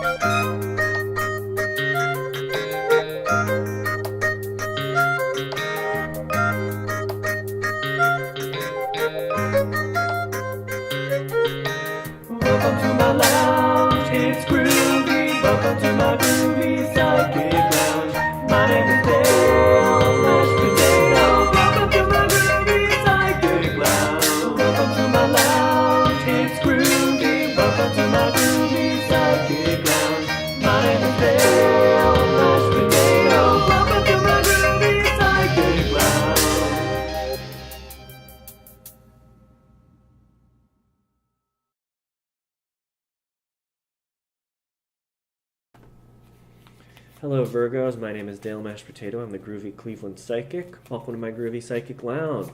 Welcome to my lounge, it's groovy. Welcome to my groovy psychic lounge. My name is Dale, mashed potato. Welcome to my groovy psychic lounge. Welcome to my lounge, it's groovy. Welcome to my groovy psychic lounge. My name is Dale, mashed potato. Welcome to my groovy psychic lounge. Hello Virgos, my name is Dale Mashed Potato. I'm the Groovy Cleveland Psychic. Welcome to my Groovy Psychic Lounge.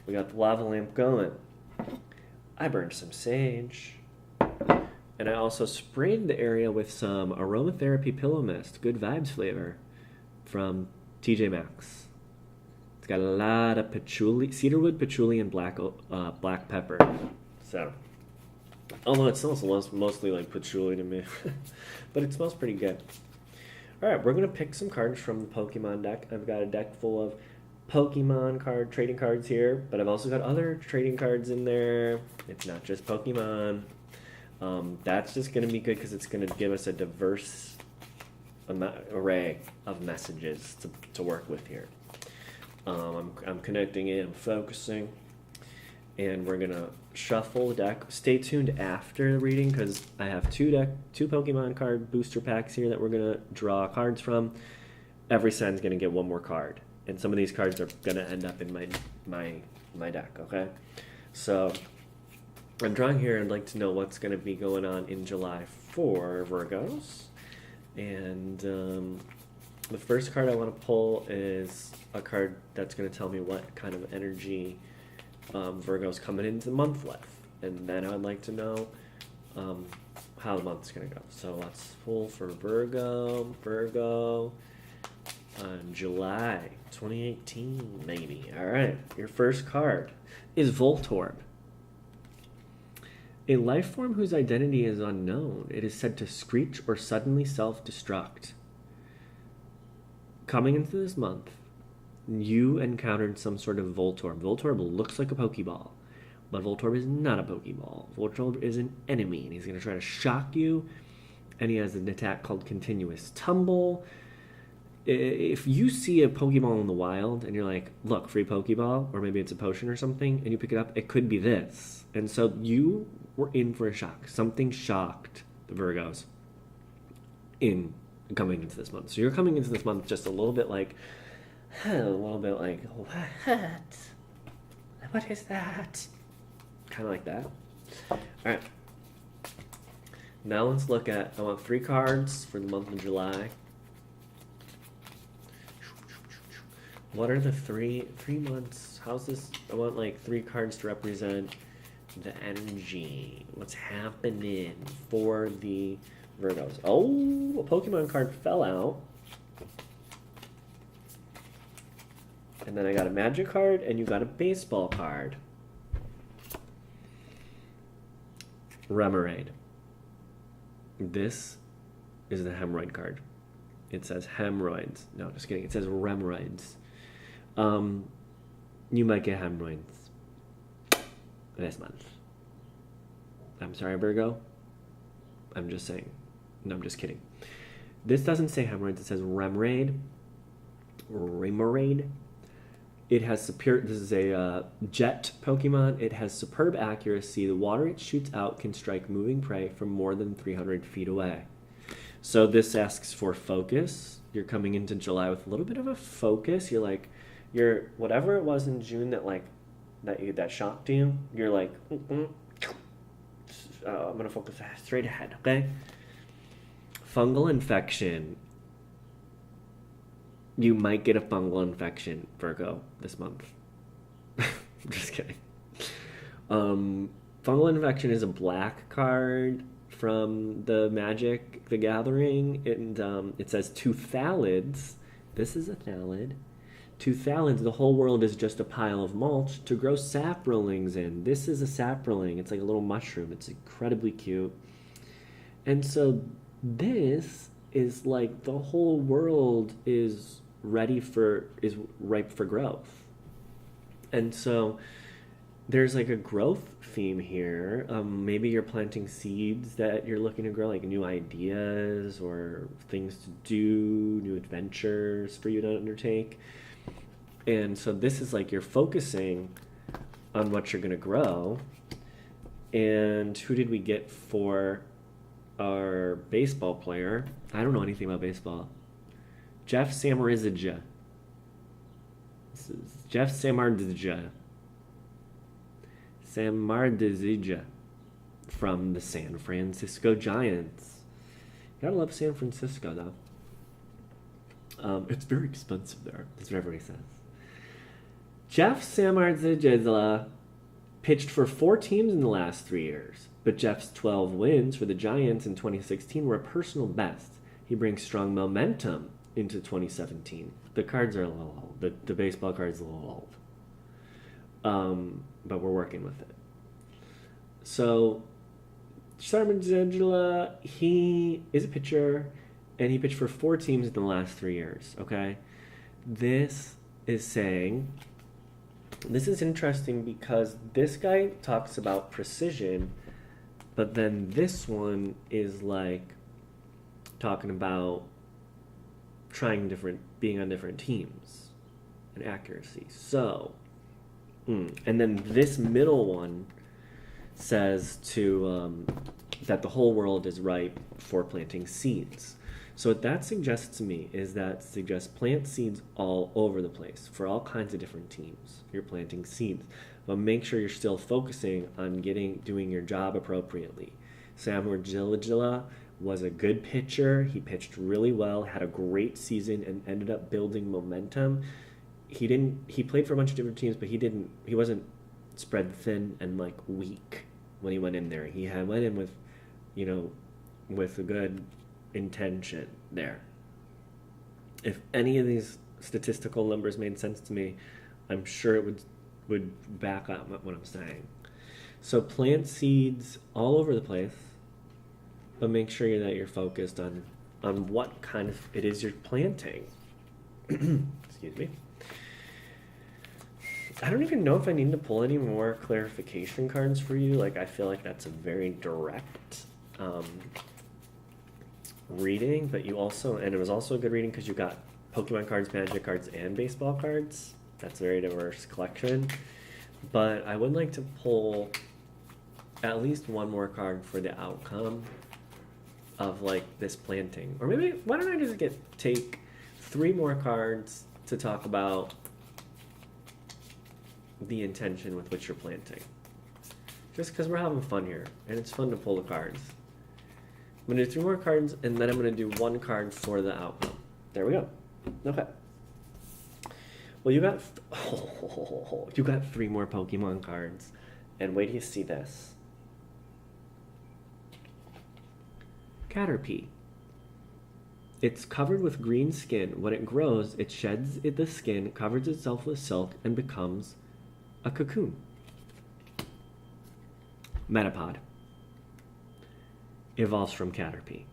We got the lava lamp going. I burned some sage. And I also sprayed the area with some aromatherapy pillow mist, good vibes flavor, from TJ Maxx. It's got a lot of patchouli, cedarwood, patchouli, and black pepper. So, although it smells mostly like patchouli to me, but it smells pretty good. Alright, we're going to pick some cards from the Pokemon deck. I've got a deck full of Pokemon trading cards here, but I've also got other trading cards in there. It's not just Pokemon. That's just going to be good because it's going to give us a diverse array of messages to work with here. I'm connecting it, I'm focusing, and we're going to shuffle the deck. Stay tuned after the reading because I have two Pokemon card booster packs here that we're going to draw cards from. Every sign's going to get one more card, and some of these cards are going to end up in my deck, okay? So I'm drawing here. I'd like to know what's going to be going on in July for Virgos. And the first card I want to pull is a card that's going to tell me what kind of energy Virgo's coming into the month with, and then I would like to know how the month's gonna go. So let's pull for Virgo on July 2018, maybe. All right, your first card is Voltorb, a life form whose identity is unknown. It is said to screech or suddenly self-destruct. Coming into this month, you encountered some sort of Voltorb. Voltorb looks like a Pokeball, but Voltorb is not a Pokeball. Voltorb is an enemy, and he's going to try to shock you, and he has an attack called Continuous Tumble. If you see a Pokeball in the wild, and you're like, look, free Pokeball, or maybe it's a potion or something, and you pick it up, it could be this. And so you were in for a shock. Something shocked the Virgos in coming into this month. So you're coming into this month just a little bit like, what is that? Kind of like that. All right. Now let's look at, I want 3 cards for the month of July. What are the three months? How's this? I want like 3 cards to represent the energy. What's happening for the Virgos? Oh, a Pokemon card fell out. And then I got a magic card, and you got a baseball card. Remoraid. This is the hemorrhoid card. It says hemorrhoids. No, just kidding. It says hemorrhoids. You might get hemorrhoids this month. I'm sorry, Virgo. I'm just saying. No, I'm just kidding. This doesn't say hemorrhoids. It says Remoraid. Remoraid. It has superior. This is a jet Pokemon. It has superb accuracy. The water it shoots out can strike moving prey from more than 300 feet away. So this asks for focus. You're coming into July with a little bit of a focus. You're whatever it was in June that shocked you. You're like, I'm gonna focus straight ahead. Okay. Fungal infection. You might get a fungal infection, Virgo, this month. I'm just kidding. Fungal infection is a black card from the Magic the Gathering, and it says 2 thalids. This is a thalid. 2 thalids, the whole world is just a pile of mulch to grow saprolings in. This is a saproling. It's like a little mushroom. It's incredibly cute. And so this is like the whole world is ripe for growth. And so there's like a growth theme here. Maybe you're planting seeds that you're looking to grow, like new ideas or things to do, new adventures for you to undertake. And so this is like you're focusing on what you're going to grow. And who did we get for our baseball player? I don't know anything about baseball. Jeff Samarizija. This is Jeff Samardizija. Samardizija from the San Francisco Giants. You gotta love San Francisco, though. It's very expensive there. That's what everybody says. Jeff Samardizija pitched for 4 teams in the last 3 years, but Jeff's 12 wins for the Giants in 2016 were a personal best. He brings strong momentum into 2017. The cards are a little old. The baseball card's a little old. But we're working with it. So, Samardizija, he is a pitcher, and he pitched for 4 teams in the last 3 years, okay? This is interesting because this guy talks about precision, but then this one is like talking about being on different teams and accuracy. So, and then this middle one says that the whole world is ripe for planting seeds. So what that suggests to me is plant seeds all over the place for all kinds of different teams. You're planting seeds, but make sure you're still focusing on doing your job appropriately. Samardizija was a good pitcher. He pitched really well, had a great season, and ended up building momentum. He played for a bunch of different teams, but he wasn't spread thin and like weak when he went in there. He went in with a good intention there. If any of these statistical numbers made sense to me, I'm sure it would back up what I'm saying. So plant seeds all over the place, but make sure that you're focused on what kind of it is you're planting. Excuse me. I don't even know if I need to pull any more clarification cards for you. Like, I feel like that's a very direct reading, but it was also a good reading because you got Pokemon cards, Magic cards, and baseball cards. That's a very diverse collection. But I would like to pull at least one more card for the outcome of like this planting. Or maybe, why don't I just take 3 more cards to talk about the intention with which you're planting. Just because we're having fun here, and it's fun to pull the cards. I'm going to do 3 more cards, and then I'm going to do 1 card for the outcome. There we go. Okay. Well, you got 3 more Pokemon cards, and wait till you see this. Caterpie. It's covered with green skin. When it grows, it sheds the skin, covers itself with silk, and becomes a cocoon. Metapod. Evolves from Caterpie.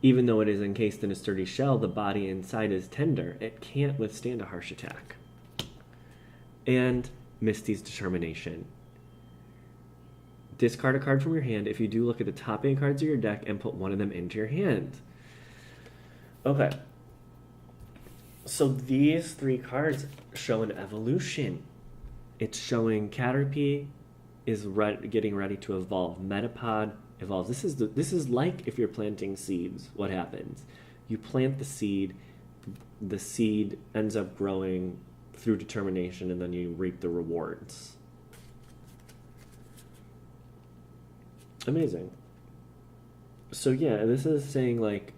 Even though it is encased in a sturdy shell, the body inside is tender. It can't withstand a harsh attack. And Misty's Determination. Discard a card from your hand. If you do, look at the top 8 cards of your deck and put one of them into your hand. Okay. So these 3 cards show an evolution. It's showing Caterpie is getting ready to evolve. Metapod evolves. This is like if you're planting seeds. What happens? You plant the seed ends up growing through determination, and then you reap the rewards. Amazing. So yeah, this is saying like,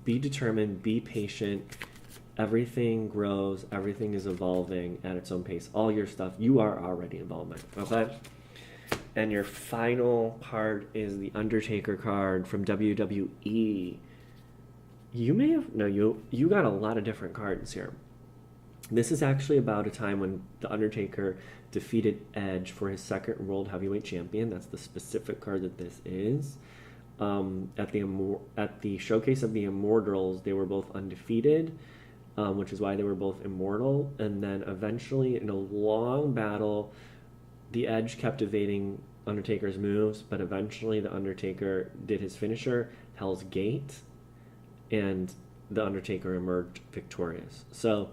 be determined, be patient. Everything grows, everything is evolving at its own pace. All your stuff, you are already evolving, okay? And your final card is the Undertaker card from WWE. You got a lot of different cards here. This is actually about a time when the Undertaker defeated Edge for his 2nd World Heavyweight Champion. That's the specific card that this is. at the showcase of the Immortals, they were both undefeated, which is why they were both immortal. And then eventually, in a long battle, the Edge kept evading Undertaker's moves, but eventually the Undertaker did his finisher, Hell's Gate, and the Undertaker emerged victorious. So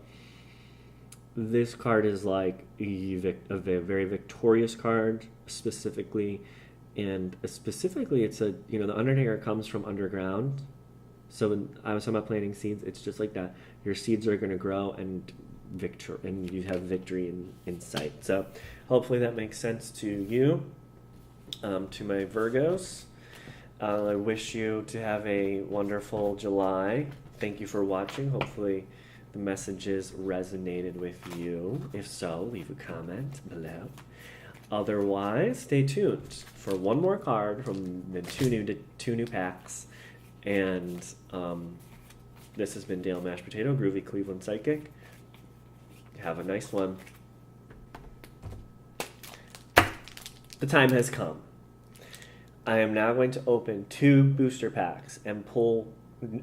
this card is like a very victorious card, specifically. And specifically, it's the Undertaker comes from underground. So when I was talking about planting seeds, it's just like that. Your seeds are going to grow and you have victory in sight. So hopefully that makes sense to you, to my Virgos. I wish you to have a wonderful July. Thank you for watching. Hopefully the messages resonated with you. If so, leave a comment below. Otherwise, stay tuned for one more card from the two new packs. And this has been Dale Mashed Potato, Groovy Cleveland Psychic. Have a nice one. The time has come. I am now going to open 2 booster packs and pull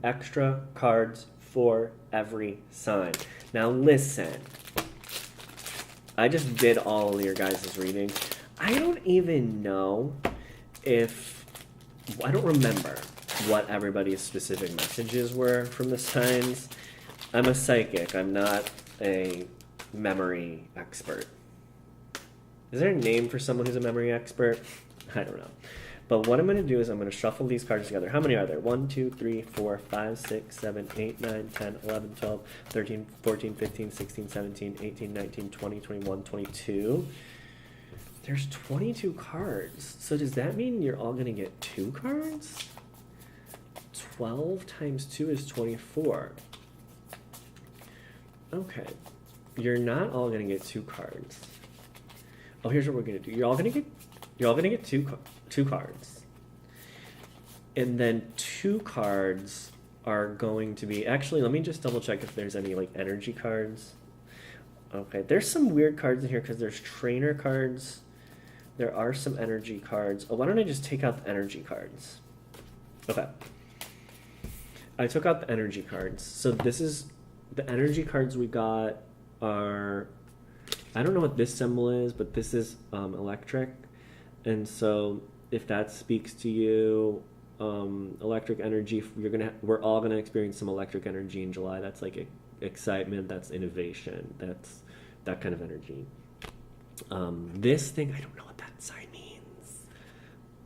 extra cards for every sign. Now listen. I just did all of your guys' reading. I don't even know I don't remember what everybody's specific messages were from the signs. I'm a psychic. I'm not a memory expert. Is there a name for someone who's a memory expert? I don't know. But what I'm going to do is I'm going to shuffle these cards together. How many are there? 1, 2, 3, 4, 5, 6, 7, 8, 9, 10, 11, 12, 13, 14, 15, 16, 17, 18, 19, 20, 21, 22. There's 22 cards. So does that mean you're all going to get 2 cards? 12 times 2 is 24. Okay. You're not all going to get 2 cards. Oh, here's what we're going to do. You're all going to get two cards. And then 2 cards are going to be... Actually, let me just double check if there's any like energy cards. Okay, there's some weird cards in here because there's trainer cards. There are some energy cards. Oh, why don't I just take out the energy cards? Okay. I took out the energy cards. So this is... The energy cards we got are... I don't know what this symbol is, but this is electric. And so if that speaks to you, electric energy, we're all gonna experience some electric energy in July. That's like excitement, that's innovation, that's that kind of energy. This thing, I don't know what that sign means.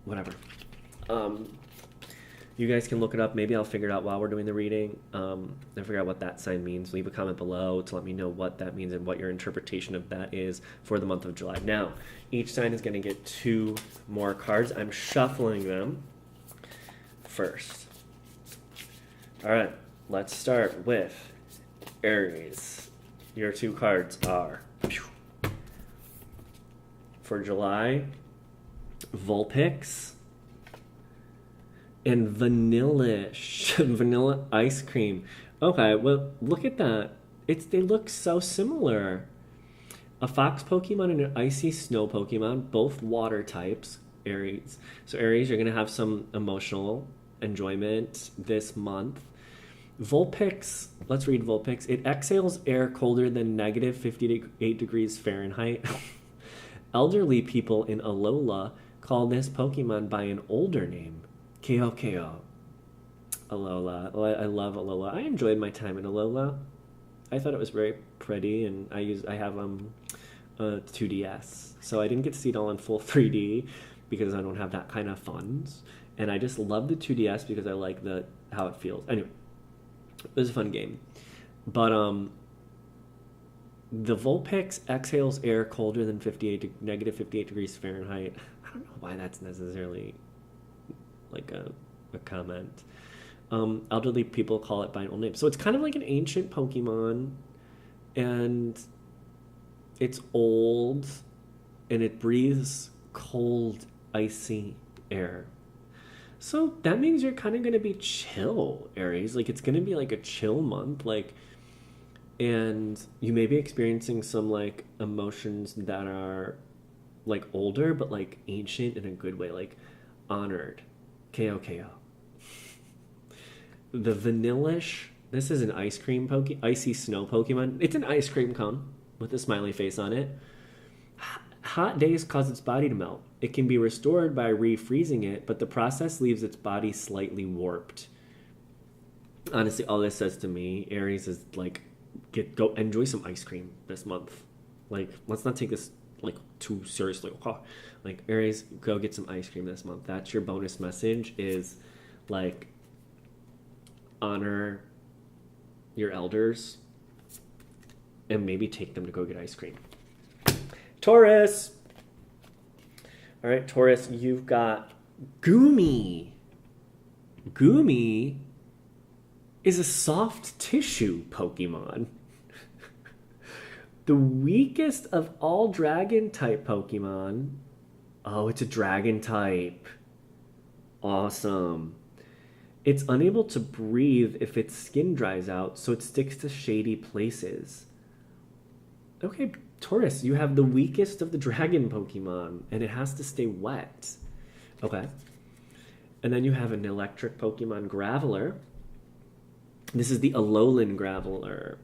Whatever. You guys can look it up. Maybe I'll figure it out while we're doing the reading and figure out what that sign means. Leave a comment below to let me know what that means and what your interpretation of that is for the month of July. Now, each sign is going to get 2 more cards. I'm shuffling them first. All right, let's start with Aries. Your 2 cards are, for July, Vulpix and vanilla ice cream. Okay, well, look at that. They look so similar. A fox Pokemon and an icy snow Pokemon, both water types, Aries. So Aries, you're going to have some emotional enjoyment this month. Vulpix, let's read Vulpix. It exhales air colder than negative 58 degrees Fahrenheit. Elderly people in Alola call this Pokemon by an older name. Keo. Alola. I love Alola. I enjoyed my time in Alola. I thought it was very pretty, and I have a 2DS, so I didn't get to see it all in full 3D because I don't have that kind of funds. And I just love the 2DS because I like how it feels. Anyway, it was a fun game. But the Vulpix exhales air colder than negative 58 degrees Fahrenheit. I don't know why that's necessarily like a comment. Elderly people call it by an old name. So it's kind of like an ancient Pokemon, and it's old, and it breathes cold, icy air. So that means you're kind of going to be chill, Aries. Like, it's going to be like a chill month, and you may be experiencing some like emotions that are like older, but like ancient in a good way, like honored. KO KO. The Vanillish. This is an ice cream icy snow Pokemon. It's an ice cream cone with a smiley face on it. Hot days cause its body to melt. It can be restored by refreezing it, but the process leaves its body slightly warped. Honestly, all this says to me, Aries, is like, go enjoy some ice cream this month. Like, let's not take this like too seriously. Like, Aries, go get some ice cream this month. That's your bonus message, is like, honor your elders and maybe take them to go get ice cream. Taurus. All right, Taurus, you've got Goomy. Goomy is a soft tissue Pokemon. The weakest of all dragon type Pokemon. Oh, it's a dragon type. Awesome. It's unable to breathe if its skin dries out, so it sticks to shady places. Okay, Taurus, you have the weakest of the dragon Pokemon, and it has to stay wet. Okay. And then you have an electric Pokemon, Graveler. This is the Alolan Graveler.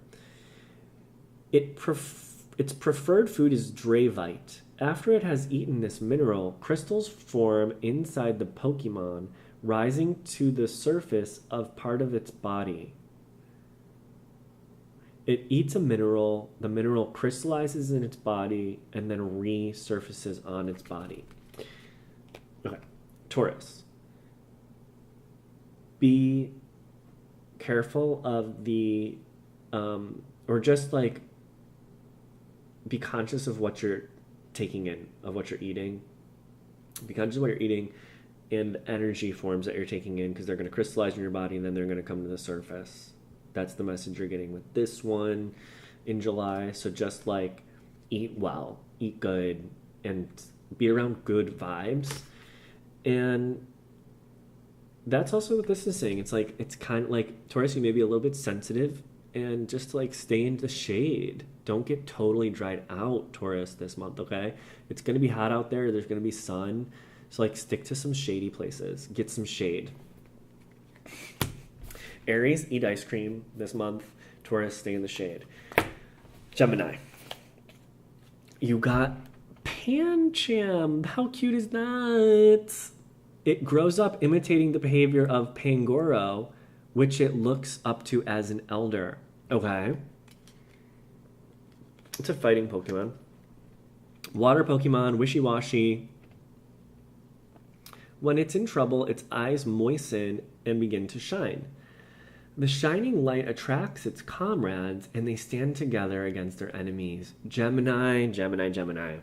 Its preferred food is Dravite. After it has eaten this mineral, crystals form inside the Pokemon, rising to the surface of part of its body. It eats a mineral, the mineral crystallizes in its body, and then resurfaces on its body. Okay, Taurus. Be careful of the, or just like, be conscious of what you're taking in, of what you're eating. Be conscious of what you're eating and the energy forms that you're taking in, because they're going to crystallize in your body and then they're going to come to the surface. That's the message you're getting with this one in July. So just like eat well, eat good, and be around good vibes. And that's also what this is saying. It's like, it's kind of like, Taurus, you may be a little bit sensitive, and just like stay in the shade. Don't get totally dried out, Taurus, this month, okay? It's going to be hot out there. There's going to be sun. So like stick to some shady places. Get some shade. Aries, eat ice cream this month. Taurus, stay in the shade. Gemini. You got Pancham. How cute is that? It grows up imitating the behavior of Pangoro, which it looks up to as an elder. Okay. It's a fighting Pokemon. Water Pokemon, wishy-washy. When it's in trouble, its eyes moisten and begin to shine. The shining light attracts its comrades, and they stand together against their enemies. Gemini, Gemini, Gemini.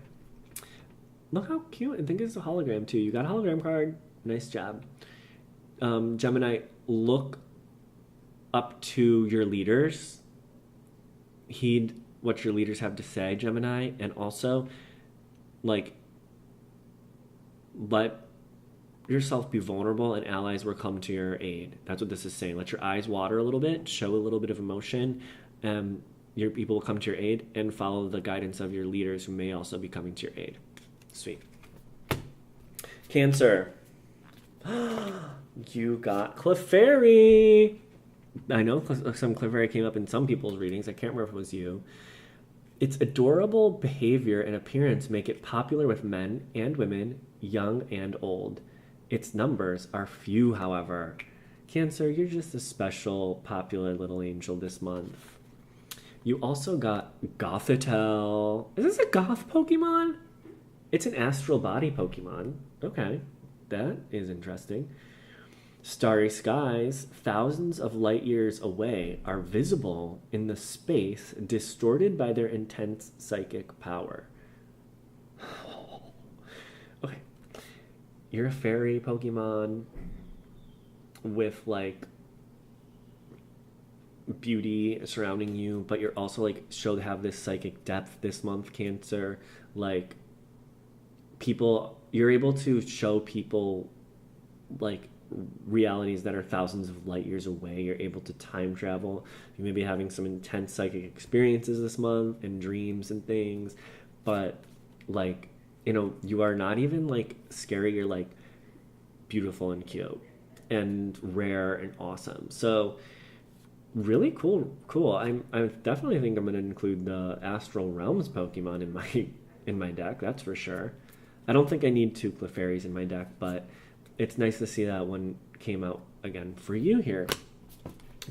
Look how cute. I think it's a hologram, too. You got a hologram card. Nice job. Gemini, look up to your leaders. Heed what your leaders have to say, Gemini. And also, like, let yourself be vulnerable and allies will come to your aid. That's what this is saying. Let your eyes water a little bit, show a little bit of emotion, and your people will come to your aid, and follow the guidance of your leaders who may also be coming to your aid. Sweet. Cancer. You got Clefairy. I know some Clefairy came up in some people's readings. I can't remember if it was you. Its adorable behavior and appearance make it popular with men and women, young and old. Its numbers are few, however. Cancer, you're just a special, popular little angel this month. You also got Gothitelle. Is this a goth Pokemon? It's an astral body Pokemon. Okay, that is interesting. Starry skies, thousands of light years away, are visible in the space distorted by their intense psychic power. Okay. You're a fairy Pokemon with like beauty surrounding you, but you're also like show to have this psychic depth this month, Cancer. Like people, you're able to show people like realities that are thousands of light years away. You're able to time travel. You may be having some intense psychic experiences this month and dreams and things, but like, you know, you are not even like scary. You're like beautiful and cute and rare and awesome. So really cool. I definitely think I'm gonna include the Astral Realms Pokemon in my deck. That's for sure. I don't think I need two Clefairies in my deck, but it's nice to see that one came out again for you here,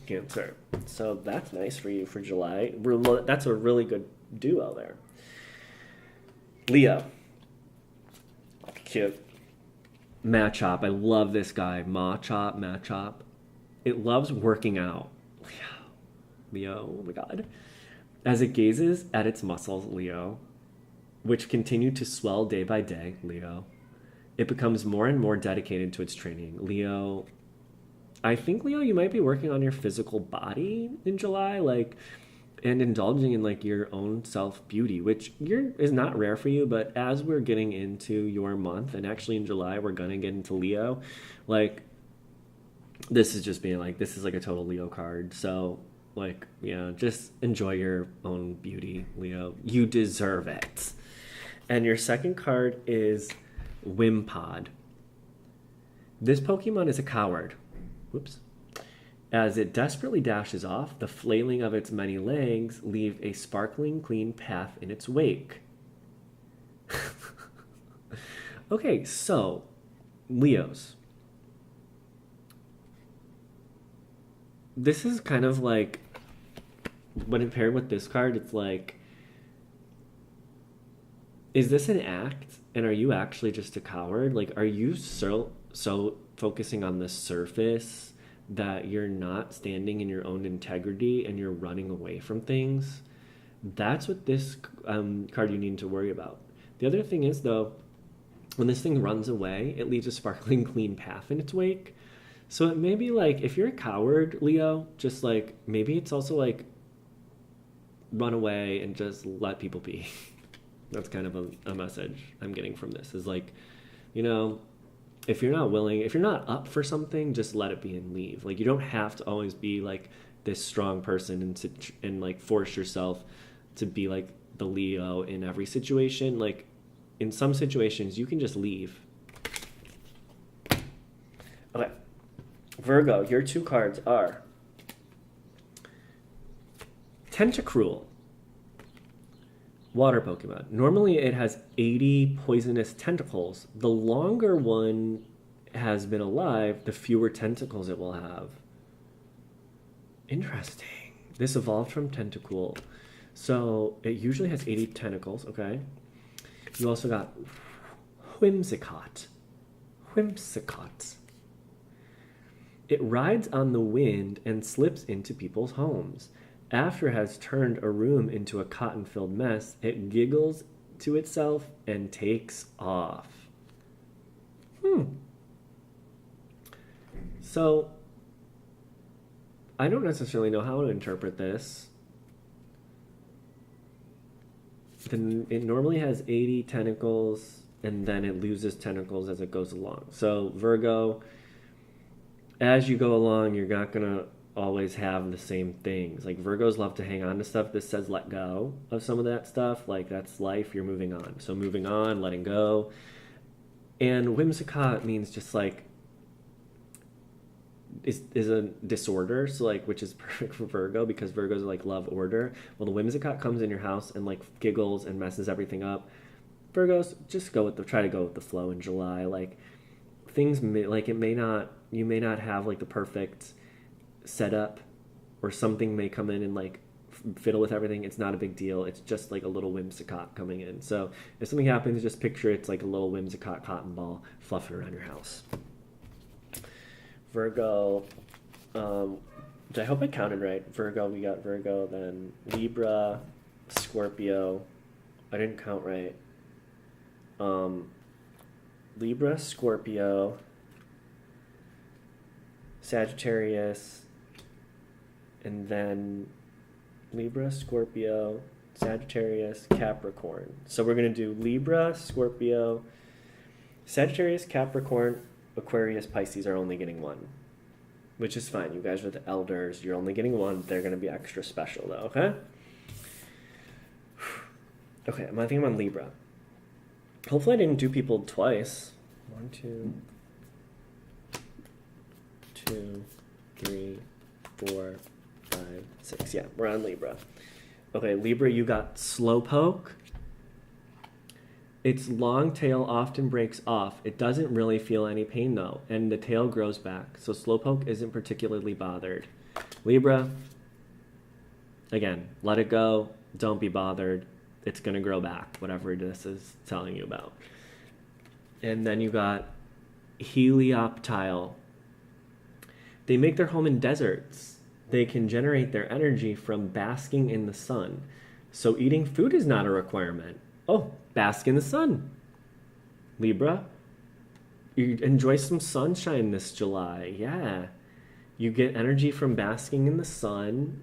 Cancer. So that's nice for you for July. That's a really good duo there. Leo. Cute. Machop. I love this guy. Machop. It loves working out. Leo, oh my god. As it gazes at its muscles, Leo, which continue to swell day by day, Leo, it becomes more and more dedicated to its training. Leo, I think, Leo, you might be working on your physical body in July, and indulging in your own self beauty, which is not rare for you. But as we're getting into your month, and actually in July we're gonna get into Leo, this is just being this is a total Leo card. So just enjoy your own beauty, Leo. You deserve it. And your second card is Wimpod. This Pokemon is a coward. Whoops. As it desperately dashes off, the flailing of its many legs leave a sparkling clean path in its wake. Okay, so Leos. This is kind of when paired with this card, it's is this an act? And are you actually just a coward? Are you so focusing on the surface that you're not standing in your own integrity and you're running away from things? That's what this card you need to worry about. The other thing is, though, when this thing runs away, it leaves a sparkling clean path in its wake. So it may be if you're a coward, Leo, just maybe it's also run away and just let people be. That's kind of a message I'm getting from this is if you're not willing, if you're not up for something, just let it be and leave. You don't have to always be this strong person and force yourself to be the Leo in every situation. In some situations, you can just leave. Okay. Virgo, your two cards are Tentacruel. Water Pokemon. Normally it has 80 poisonous tentacles. The longer one has been alive, the fewer tentacles it will have. Interesting. This evolved from Tentacool. So it usually has 80 tentacles, okay? You also got Whimsicott. It rides on the wind and slips into people's homes. After it has turned a room into a cotton-filled mess, it giggles to itself and takes off. So, I don't necessarily know how to interpret this. It normally has 80 tentacles, and then it loses tentacles as it goes along. So, Virgo, as you go along, you're not going to always have the same things. Virgos love to hang on to stuff. This says let go of some of that stuff. That's life. You're moving on. So moving on, letting go. And Whimsicott means just is a disorder. So which is perfect for Virgo because Virgos love order. Well, the Whimsicott comes in your house and giggles and messes everything up. Virgos, just try to go with the flow in July. Things you may not have the perfect setup, or something may come in and fiddle with everything. It's not a big deal. It's just a little Whimsicott coming in. So if something happens, just picture it's a little Whimsicott cotton ball fluffing around your house. Virgo, I hope I counted right. Virgo, we got Virgo, then Libra, Scorpio. I didn't count right. Libra, Scorpio, Sagittarius, and then Libra, Scorpio, Sagittarius, Capricorn. So we're going to do Libra, Scorpio, Sagittarius, Capricorn, Aquarius, Pisces are only getting one, which is fine. You guys are the elders. You're only getting one. They're going to be extra special, though, okay? Okay, I think I'm on Libra. Hopefully I didn't do people twice. 1, 2, 3, 4, 5, 6. Yeah, we're on Libra. Okay, Libra, you got Slowpoke. Its long tail often breaks off. It doesn't really feel any pain though, and the tail grows back. So Slowpoke isn't particularly bothered. Libra, again, let it go. Don't be bothered. It's going to grow back, whatever this is telling you about. And then you got Helioptile. They make their home in deserts. They can generate their energy from basking in the sun. So eating food is not a requirement. Oh, bask in the sun. Libra, you enjoy some sunshine this July. Yeah. You get energy from basking in the sun.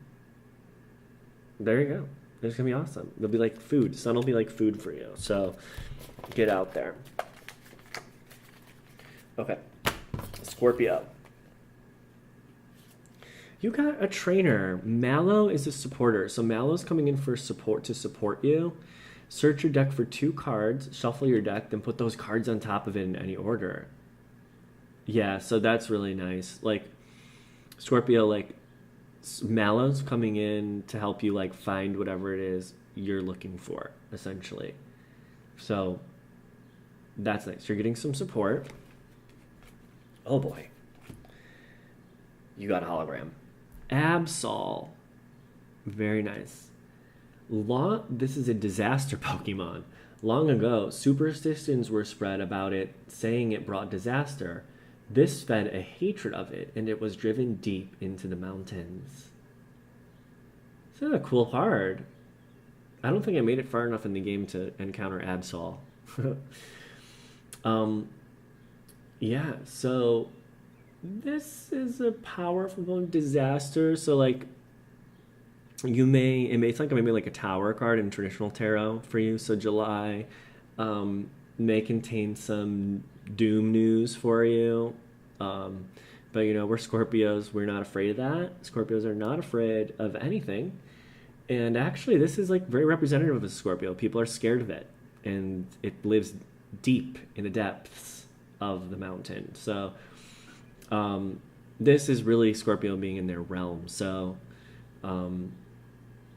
There you go. It's going to be awesome. It'll be like food. Sun will be like food for you. So get out there. Okay. Scorpio. You got a trainer. Mallow is a supporter. So Mallow's coming in for support to support you. Search your deck for 2 cards. Shuffle your deck. Then put those cards on top of it in any order. Yeah, so that's really nice. Like, Scorpio, like, Mallow's coming in to help you like find whatever it is you're looking for, essentially. So that's nice. You're getting some support. Oh boy. You got a hologram. Absol. Very nice. This is a disaster Pokemon. Long ago, superstitions were spread about it, saying it brought disaster. This fed a hatred of it, and it was driven deep into the mountains. This is a cool card. I don't think I made it far enough in the game to encounter Absol. Yeah, so this is a powerful disaster. So, like, it's like maybe like a tower card in traditional tarot for you. So July may contain some doom news for you. But, you know, we're Scorpios. We're not afraid of that. Scorpios are not afraid of anything. And actually, this is, like, very representative of a Scorpio. People are scared of it. And it lives deep in the depths of the mountain. So this is really Scorpio being in their realm. So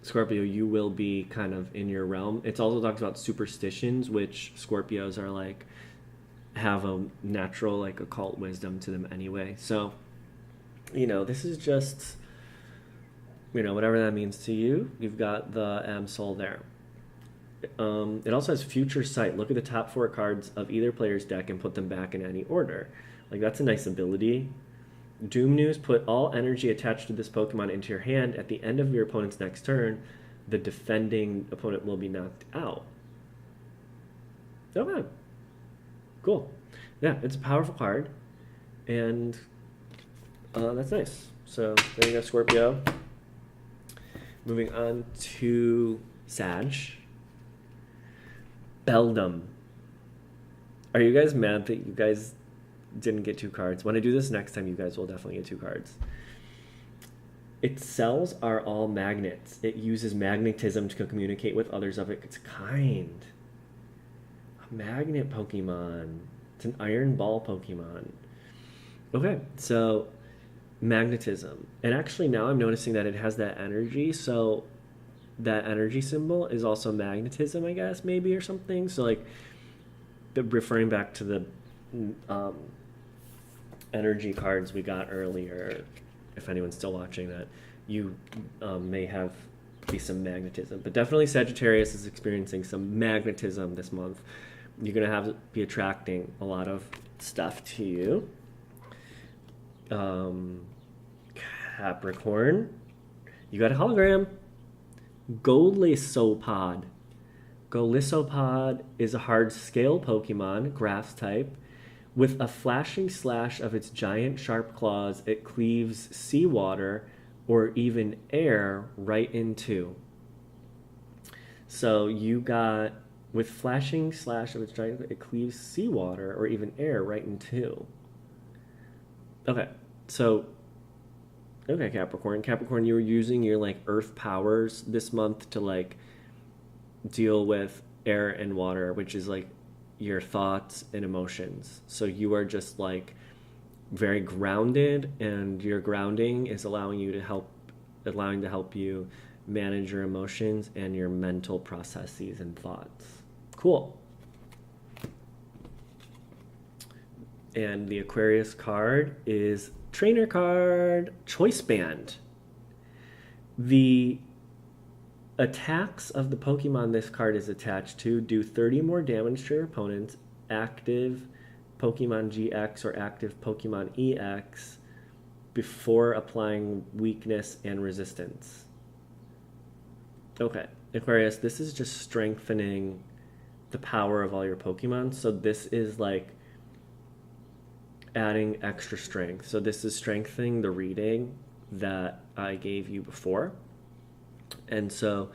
Scorpio, you will be kind of in your realm. It also talks about superstitions, which Scorpios are, like, have a natural, like, occult wisdom to them anyway. So, you know, this is just, you know, whatever that means to you. You've got the Absol there. It also has future sight. Look at the top 4 cards of either player's deck and put them back in any order. Like, that's a nice ability. Doom News, put all energy attached to this Pokemon into your hand. At the end of your opponent's next turn, the defending opponent will be knocked out. Okay. Cool. Yeah, it's a powerful card. And that's nice. So there you go, Scorpio. Moving on to Sag. Beldum. Are you guys mad that you guys didn't get 2 cards? When I do this next time, you guys will definitely get 2 cards. Its cells are all magnets. It uses magnetism to communicate with others of its kind. A magnet Pokemon. It's an Iron Ball Pokemon. Okay, so magnetism. And actually now I'm noticing that it has that energy, so that energy symbol is also magnetism, I guess, maybe, or something. So, like, referring back to the energy cards we got earlier, if anyone's still watching that, you may have be some magnetism. But definitely Sagittarius is experiencing some magnetism this month. You're going to be attracting a lot of stuff to you. Capricorn, you got a hologram. Golisopod. Golisopod is a hard scale Pokemon, grass type. With a flashing slash of its giant sharp claws, it cleaves seawater or even air right in two. So you got, with flashing slash of its giant, it cleaves seawater or even air right in two. Okay, so, okay, Capricorn. Capricorn, you were using your, like, earth powers this month to, like, deal with air and water, which is, like, your thoughts and emotions. So you are just, like, very grounded, and your grounding is allowing to help you manage your emotions and your mental processes and thoughts. Cool. And the Aquarius card is Trainer card, Choice Band. The attacks of the Pokemon this card is attached to do 30 more damage to your opponent's active Pokemon GX or active Pokemon EX before applying weakness and resistance. Okay, Aquarius, this is just strengthening the power of all your Pokemon. So this is like adding extra strength. So this is strengthening the reading that I gave you before. And so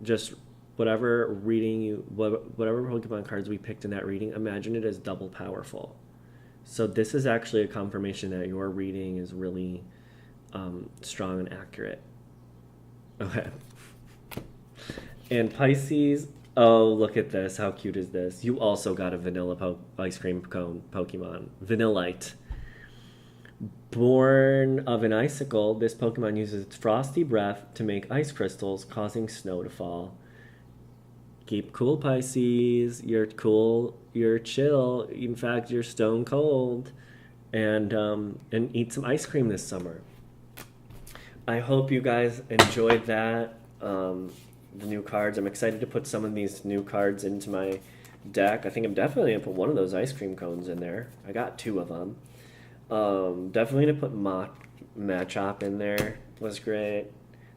just whatever Pokemon cards we picked in that reading, imagine it as double powerful. So this is actually a confirmation that your reading is really strong and accurate. Okay. And Pisces, oh, look at this. How cute is this? You also got a vanilla ice cream cone Pokemon. Vanillite. Born of an icicle, this Pokemon uses its frosty breath to make ice crystals, causing snow to fall. Keep cool, Pisces. You're cool. You're chill. In fact, you're stone cold. And eat some ice cream this summer. I hope you guys enjoyed that. The new cards. I'm excited to put some of these new cards into my deck. I think I'm definitely going to put one of those ice cream cones in there. I got 2 of them. Definitely going to put Machop in there. Was great.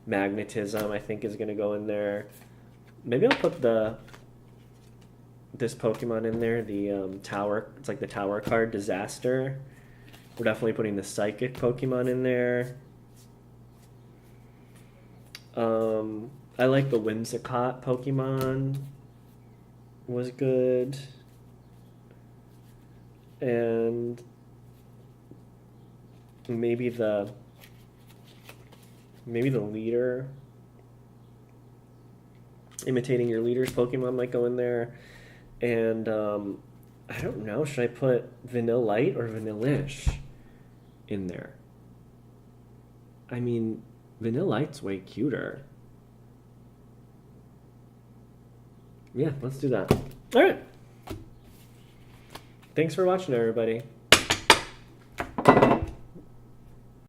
Magnetism, I think, is going to go in there. Maybe I'll put this Pokemon in there. The Tower. It's like the Tower card, Disaster. We're definitely putting the Psychic Pokemon in there. I like the Whimsicott Pokemon. Was good. And maybe the leader. Imitating your leader's Pokemon might go in there. And I don't know, should I put Vanillite or Vanillish in there? I mean, Vanillite's way cuter. Yeah, let's do that. All right. Thanks for watching, everybody.